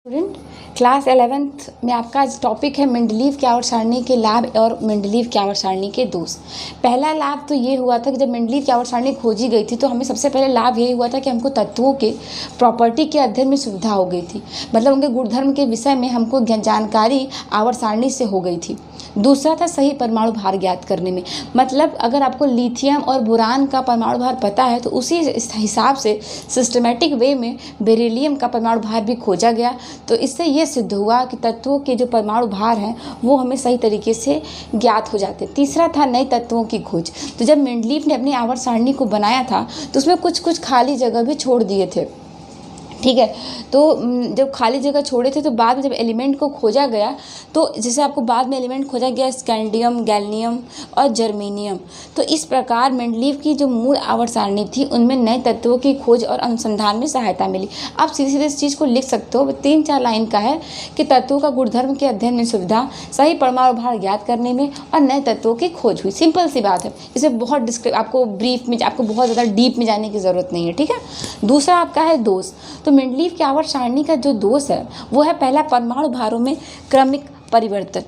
Student, class 11th में आपका आज टॉपिक है मेंडलीव की आवर्त सारणी के लाभ और मेंडलीव की आवर्त सारणी के दोष। पहला लाभ तो ये हुआ था कि जब मेंडलीव की आवर्त सारणी खोजी गई थी तो हमें सबसे पहले लाभ यही हुआ था कि हमको तत्वों के प्रॉपर्टी के अध्ययन में सुविधा हो गई थी, मतलब उनके गुणधर्म के विषय में हमको जानकारी आवर्त सारणी से हो गई थी। दूसरा था सही परमाणु भार ज्ञात करने में, मतलब अगर आपको लिथियम और बोरान का परमाणु भार पता है तो उसी हिसाब से सिस्टमेटिक वे में बेरिलियम का परमाणु भार भी खोजा गया। तो इससे ये सिद्ध हुआ कि तत्वों के जो परमाणु भार हैं वो हमें सही तरीके से ज्ञात हो जाते। तीसरा था नए तत्वों की खोज। तो जब मेंडलीव ने अपनी आवर्त सारणी को बनाया था तो उसमें कुछ खाली जगह भी छोड़ दिए थे, ठीक है। तो जब खाली जगह छोड़े थे तो बाद में जब एलिमेंट को खोजा गया तो जैसे आपको बाद में एलिमेंट खोजा गया स्कैंडियम, गैलियम और जर्मेनियम। तो इस प्रकार मेंडलीव की जो मूल आवर्त सारणी थी उनमें नए तत्वों की खोज और अनुसंधान में सहायता मिली। आप सीधे सीधे इस चीज़ को लिख सकते हो, 3-4 लाइन का है कि तत्वों का गुणधर्म के अध्ययन में सुविधा, सही परमाणु भार ज्ञात करने में और नए तत्वों की खोज हुई। सिंपल सी बात है, इसे बहुत आपको ब्रीफ में, आपको बहुत ज़्यादा डीप में जाने की ज़रूरत नहीं है, ठीक है। दूसरा आपका है दोष। तो मेंडलीव की आवर्त सारणी का जो दोष है वो है पहला परमाणु भारों में क्रमिक परिवर्तन।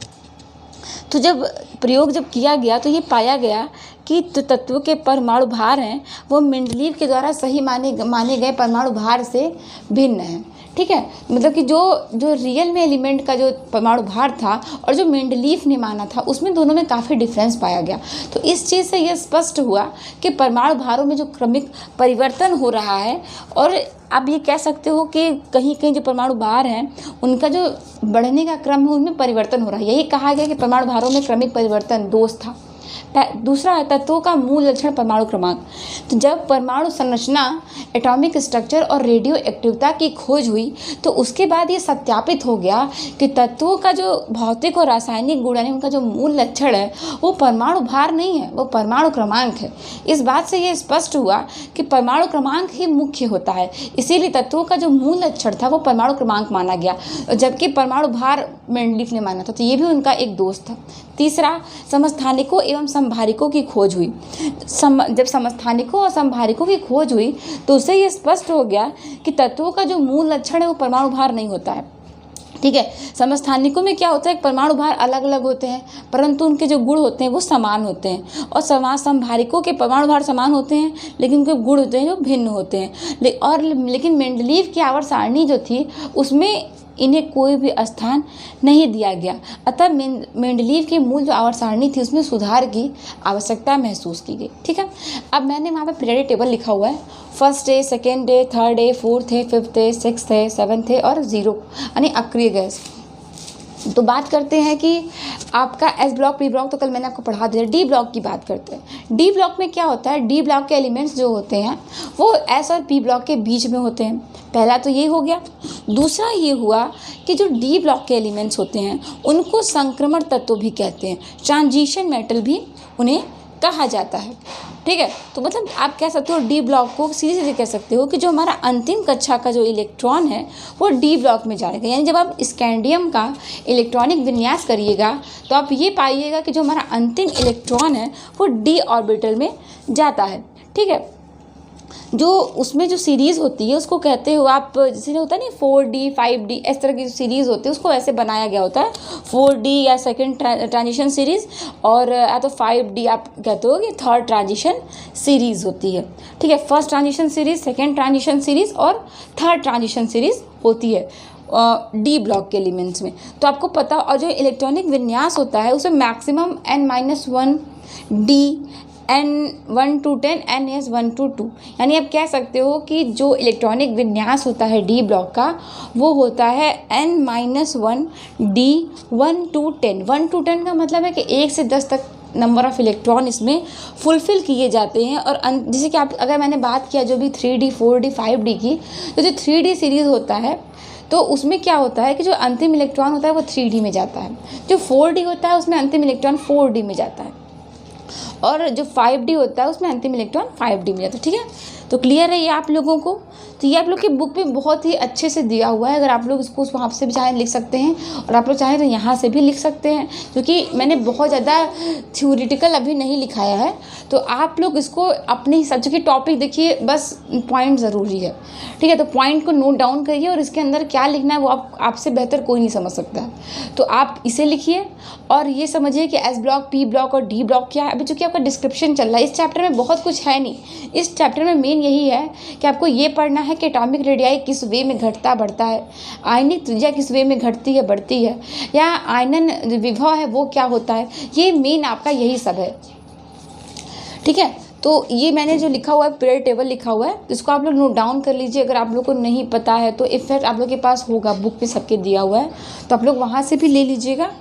तो जब प्रयोग किया गया तो ये पाया गया कि जो तत्वों के परमाणु भार हैं वो मेंडलीव के द्वारा सही माने गए परमाणु भार से भिन्न हैं, ठीक है। मतलब कि जो रियल में एलिमेंट का जो परमाणु भार था और जो मेंडलीव ने माना था उसमें दोनों में काफ़ी डिफरेंस पाया गया। तो इस चीज़ से यह स्पष्ट हुआ कि परमाणु भारों में जो क्रमिक परिवर्तन हो रहा है, और आप ये कह सकते हो कि कहीं कहीं जो परमाणु भार हैं उनका जो बढ़ने का क्रम है उनमें परिवर्तन हो रहा है। यही कहा गया कि परमाणु भारों में क्रमिक परिवर्तन दोष था। दूसरा है तत्वों का मूल लक्षण परमाणु क्रमांक। तो जब परमाणु संरचना, एटॉमिक स्ट्रक्चर और रेडियो एक्टिविटी की खोज हुई तो उसके बाद ये सत्यापित हो गया कि तत्वों का जो भौतिक और रासायनिक गुण यानी उनका जो मूल लक्षण है वो परमाणु भार नहीं है, वो परमाणु क्रमांक है। इस बात से ये स्पष्ट हुआ कि परमाणु क्रमांक ही मुख्य होता है, इसीलिए तत्वों का जो मूल लक्षण था वो परमाणु क्रमांक माना गया, जबकि परमाणु भार मेंडलीव ने माना था। तो ये भी उनका एक दोष था। तीसरा, समस्थानिकों एवं समभारिकों की खोज हुई। जब समस्थानिकों और समभारिकों की खोज हुई तो उससे ये स्पष्ट हो गया कि तत्वों का जो मूल लक्षण है वो परमाणु भार नहीं होता है, ठीक है। समस्थानिकों में क्या होता है, परमाणु भार अलग अलग होते हैं परंतु उनके जो गुण होते हैं वो समान होते हैं, और समभारिकों के परमाणु भार समान होते हैं लेकिन उनके गुण होते हैं जो भिन्न होते हैं। लेकिन मेंडलीव की आवर्त सारणी जो थी उसमें इन्हें कोई भी स्थान नहीं दिया गया। अतः मेंडलीव की मूल जो आवर्त सारणी थी उसमें सुधार की आवश्यकता महसूस की गई, ठीक है। अब मैंने वहाँ पे पीरियडिक टेबल लिखा हुआ है, फर्स्ट है, सेकेंड है, थर्ड है, फोर्थ है, फिफ्थ है, सिक्स्थ है, सेवन्थ है और 0 यानी अक्रिय गैस। तो बात करते हैं कि आपका एस ब्लॉक, पी ब्लॉक तो कल मैंने आपको पढ़ा दिया। डी ब्लॉक की बात करते हैं। डी ब्लॉक में क्या होता है, डी ब्लॉक के एलिमेंट्स जो होते हैं वो एस और पी ब्लॉक के बीच में होते हैं। पहला तो ये हो गया। दूसरा ये हुआ कि जो डी ब्लॉक के एलिमेंट्स होते हैं उनको संक्रमण तत्व भी कहते हैं, ट्रांजिशन मेटल भी उन्हें कहा जाता है, ठीक है। तो मतलब आप कह सकते हो डी ब्लॉक को सीधे कह सकते हो कि जो हमारा अंतिम कक्षा का जो इलेक्ट्रॉन है वो डी ब्लॉक में जाएगा। यानी जब आप स्कैंडियम का इलेक्ट्रॉनिक विन्यास करिएगा तो आप ये पाइएगा कि जो हमारा अंतिम इलेक्ट्रॉन है वो डी ऑर्बिटल में जाता है, ठीक है। जो उसमें जो सीरीज़ होती है उसको कहते हो आप, जैसे होता है ना 4D 5D इस तरह की जो सीरीज़ होती है उसको ऐसे बनाया गया होता है, 4D या सेकंड ट्रांजिशन सीरीज़, और या तो 5D आप कहते हो कि थर्ड ट्रांजिशन सीरीज़ होती है, ठीक है। First transition series, second transition series और थर्ड ट्रांजिशन सीरीज़ होती है डी ब्लॉक के एलिमेंट्स में। तो आपको पता, और जो इलेक्ट्रॉनिक विन्यास होता है उसमें maximum n-1 D N1 to 10 NS1 to 2, यानी आप कह सकते हो कि जो इलेक्ट्रॉनिक विन्यास होता है डी ब्लॉक का वो होता है n-1 D 1 to 10। 1 to 10 का मतलब है कि 1 से 10 तक नंबर ऑफ़ इलेक्ट्रॉन इसमें फुलफ़िल किए जाते हैं। और जैसे कि आप, अगर मैंने बात किया जो भी 3D 4D 5D की, तो जो 3D सीरीज़ होता है तो उसमें क्या होता है कि जो अंतिम इलेक्ट्रॉन होता है वो 3D में जाता है, जो 4D होता है उसमें अंतिम इलेक्ट्रॉन 4D में जाता है, और जो 5D होता है उसमें अंतिम इलेक्ट्रॉन 5D में जाता है, ठीक है। तो क्लियर है ये आप लोगों को। तो ये आप लोग की बुक में बहुत ही अच्छे से दिया हुआ है। अगर आप लोग इसको वहाँ से भी चाहें लिख सकते हैं, और आप लोग चाहें तो यहाँ से भी लिख सकते हैं, क्योंकि मैंने बहुत ज़्यादा थ्योरेटिकल अभी नहीं लिखाया है। तो आप लोग इसको अपने हिसाब से, टॉपिक देखिए, बस पॉइंट ज़रूरी है, ठीक है। तो पॉइंट को नोट डाउन करिए, और इसके अंदर क्या लिखना है वो आपसे बेहतर कोई नहीं समझ सकता है। तो आप इसे लिखिए और ये समझिए कि एस ब्लॉक, पी ब्लॉक और डी ब्लॉक क्या है। अभी चूँकि आपका डिस्क्रिप्शन चल रहा है, इस चैप्टर में बहुत कुछ है नहीं। इस चैप्टर में मेन यही है कि आपको ये पढ़ना है कि एटॉमिक रेडियाई किस वे में घटता बढ़ता है, आयनिक त्रिज्या किस वे में घटती है बढ़ती है, या आयनन विभव है वो क्या होता है। ये मेन आपका यही सब है, ठीक है। तो ये मैंने जो लिखा हुआ है, पीरियड टेबल लिखा हुआ है, इसको आप लोग नोट डाउन कर लीजिए। अगर आप लोग को नहीं पता है तो इफेक्ट आप लोग के पास होगा, बुक में सबके दिया हुआ है, तो आप लोग वहाँ से भी ले लीजिएगा।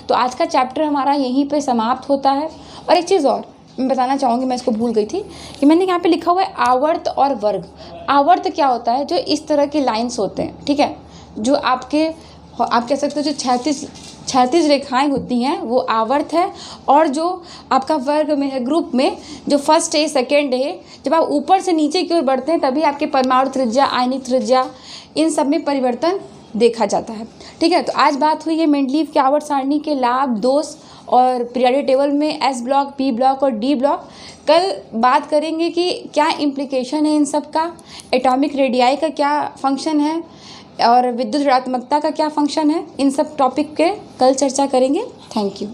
तो आज का चैप्टर हमारा यहीं पे समाप्त होता है। और एक चीज़ और मैं बताना चाहूँगी, मैं इसको भूल गई थी, कि मैंने यहाँ पे लिखा हुआ है आवर्त और वर्ग। आवर्त क्या होता है? जो इस तरह के लाइन्स होते हैं, ठीक है, जो आप कह सकते हो जो 36 रेखाएं होती हैं वो आवर्त है। और जो आपका वर्ग में है, ग्रुप में, जो फर्स्ट है, सेकंड है, जब आप ऊपर से नीचे की ओर बढ़ते हैं तभी आपके परमाणु त्रिज्या, आयनिक त्रिज्या, इन सब में परिवर्तन देखा जाता है, ठीक है। तो आज बात हुई है मेंडलीव की आवर्त सारणी के लाभ, दोष और पीरियोडिक टेबल में एस ब्लॉक, पी ब्लॉक और डी ब्लॉक। कल बात करेंगे कि क्या इम्प्लीकेशन है इन सब का, एटॉमिक रेडियाई का क्या फंक्शन है, और विद्युत ऋणात्मकता का क्या फंक्शन है। इन सब टॉपिक के कल चर्चा करेंगे। Thank you.